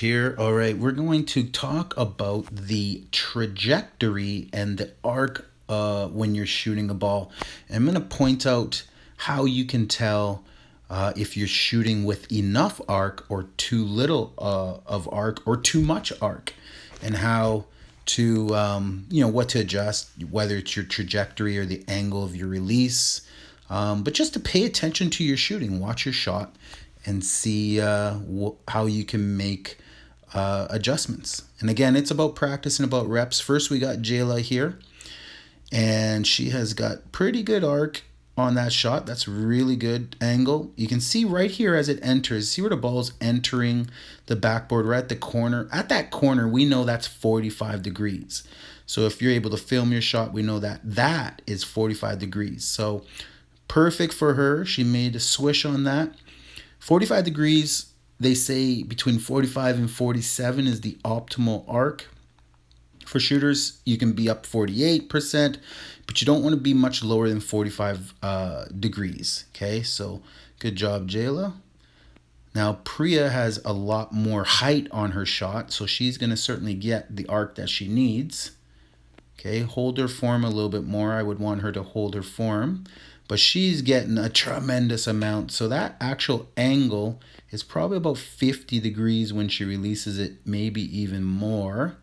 here. All right, we're going to talk about the trajectory and the arc when you're shooting a ball. And I'm going to point out how you can tell if you're shooting with enough arc or too little of arc or too much arc, and how to what to adjust, whether it's your trajectory or the angle of your release. But just to pay attention to your shooting, watch your shot, and see how you can make adjustments. And again, it's about practice and about reps. First, we got Jayla here, and she has got pretty good arc on that shot. That's really good angle. You can see right here as it enters, see where the ball is entering the backboard, right at the corner. At that corner, we know that's 45 degrees. So if you're able to film your shot, we know that that is 45 degrees. So perfect for her. She made a swish on that. 45 degrees, they say between 45 and 47 is the optimal arc. For shooters, you can be up 48%, but you don't want to be much lower than 45 degrees. Okay, so good job, Jayla. Now, Priya has a lot more height on her shot, so she's going to certainly get the arc that she needs. Okay, hold her form a little bit more. I would want her to hold her form, but she's getting a tremendous amount. So that actual angle is probably about 50 degrees when she releases it, maybe even more.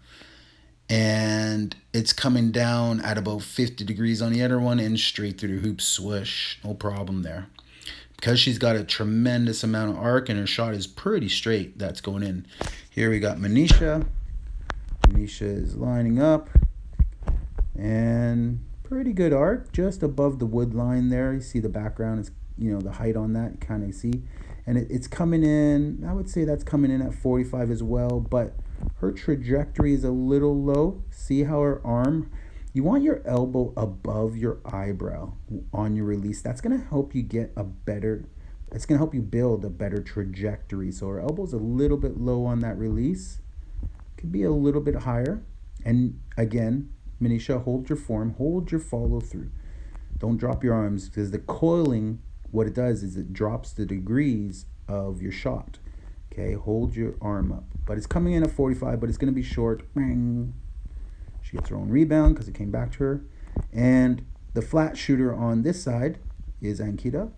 And it's coming down at about 50 degrees on the other one and straight through the hoop, swish, no problem there. Because she's got a tremendous amount of arc and her shot is pretty straight, that's going in. Here we got Manisha. Manisha is lining up. And pretty good arc, just above the wood line there. You see the background, is the height on that, you kind of see. And it's coming in, I would say that's coming in at 45 as well, but her trajectory is a little low. See how her arm, you want your elbow above your eyebrow on your release. That's going to help you get a better, it's going to help you build a better trajectory. So her elbow's a little bit low on that release. Could be a little bit higher. And again, Manisha, hold your form, hold your follow through. Don't drop your arms, because the coiling, what it does is it drops the degrees of your shot. Okay, hold your arm up. But it's coming in at 45, but it's going to be short. She gets her own rebound because it came back to her. And the flat shooter on this side is Ankita.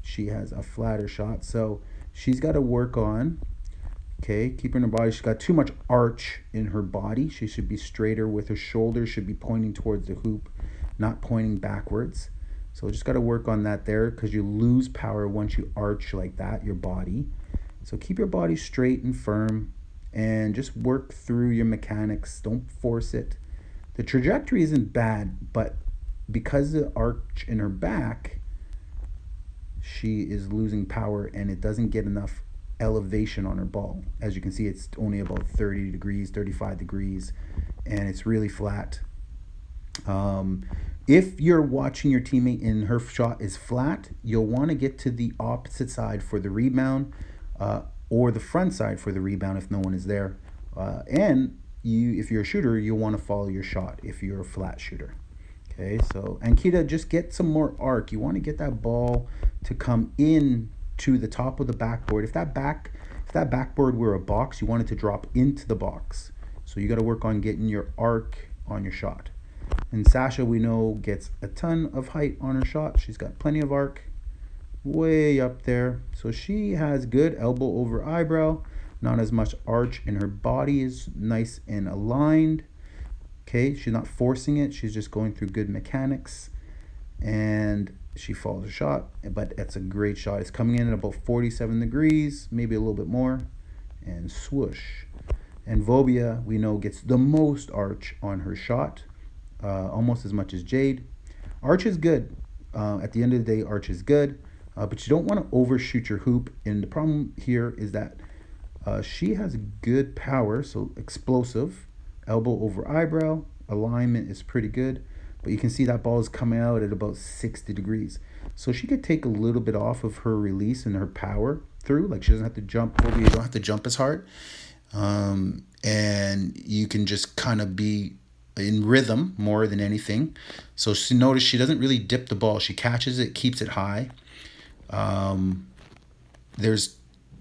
She has a flatter shot, so she's got to work on, okay, keeping her body. She's got too much arch in her body. She should be straighter with her shoulders, should be pointing towards the hoop, not pointing backwards. So just got to work on that there, because you lose power once you arch like that, your body. So keep your body straight and firm and just work through your mechanics. Don't force it. The trajectory isn't bad, but because of the arch in her back, she is losing power and it doesn't get enough elevation on her ball. As you can see, it's only about 30 degrees, 35 degrees, and it's really flat. If you're watching your teammate and her shot is flat, you'll want to get to the opposite side for the rebound, or the front side for the rebound if no one is there. And if you're a shooter, you'll want to follow your shot if you're a flat shooter. Okay, so Ankita, just get some more arc. You want to get that ball to come in to the top of the backboard. If that backboard were a box, you want it to drop into the box. So you got to work on getting your arc on your shot. And Sasha, we know, gets a ton of height on her shot. She's got plenty of arc, way up there. So she has good elbow over eyebrow, not as much arch, and her body is nice and aligned. Okay, she's not forcing it. She's just going through good mechanics. And she follows her shot, but it's a great shot. It's coming in at about 47 degrees, maybe a little bit more, and swoosh. And Vobia, we know, gets the most arch on her shot, almost as much as Jade. Arch is good. At the end of the day, arch is good, but you don't want to overshoot your hoop. And the problem here is that she has good power, so explosive, elbow over eyebrow, alignment is pretty good. But you can see that ball is coming out at about 60 degrees. So she could take a little bit off of her release and her power through. Like, she doesn't have to jump over. You don't have to jump as hard. And you can just kind of be in rhythm more than anything. So notice she doesn't really dip the ball. She catches it, keeps it high. There's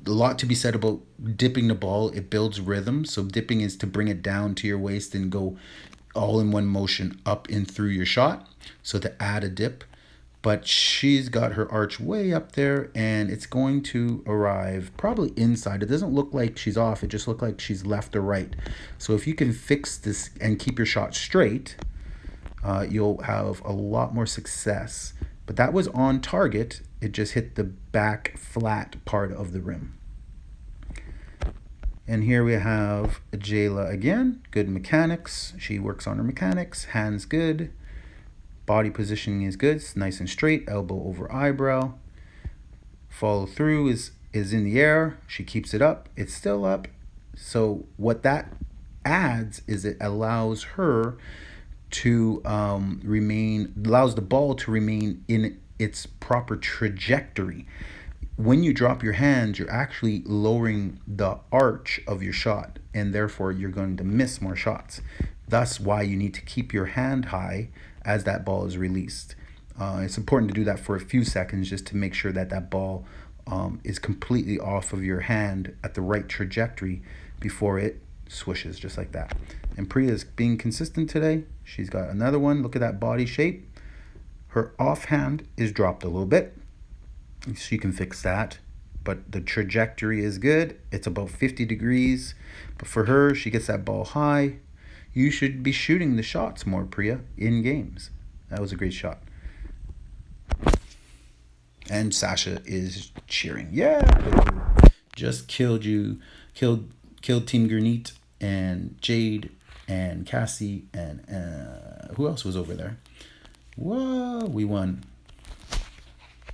a lot to be said about dipping the ball. It builds rhythm. So dipping is to bring it down to your waist and go all in one motion up and through your shot. So to add a dip. But she's got her arch way up there and it's going to arrive probably inside. It doesn't look like she's off. It just looks like she's left or right. So if you can fix this and keep your shot straight, you'll have a lot more success. But that was on target. It just hit the back flat part of the rim. And here we have Jayla again. Good mechanics. She works on her mechanics. Hands good. Body positioning is good. It's nice and straight. Elbow over eyebrow. Follow through is in the air. She keeps it up. It's still up. So what that adds is it allows her to allows the ball to remain in its proper trajectory. When you drop your hands, you're actually lowering the arch of your shot, and therefore you're going to miss more shots. Thus, why you need to keep your hand high as that ball is released. It's important to do that for a few seconds just to make sure that that ball is completely off of your hand at the right trajectory before it swishes, just like that. And Priya's being consistent today. She's got another one. Look at that body shape. Her offhand is dropped a little bit. She can fix that. But the trajectory is good. It's about 50 degrees. But for her, she gets that ball high. You should be shooting the shots more, Priya, in games. That was a great shot. And Sasha is cheering. Yeah! Just killed you. Killed Team Granit and Jade and Cassie and who else was over there? Whoa, we won.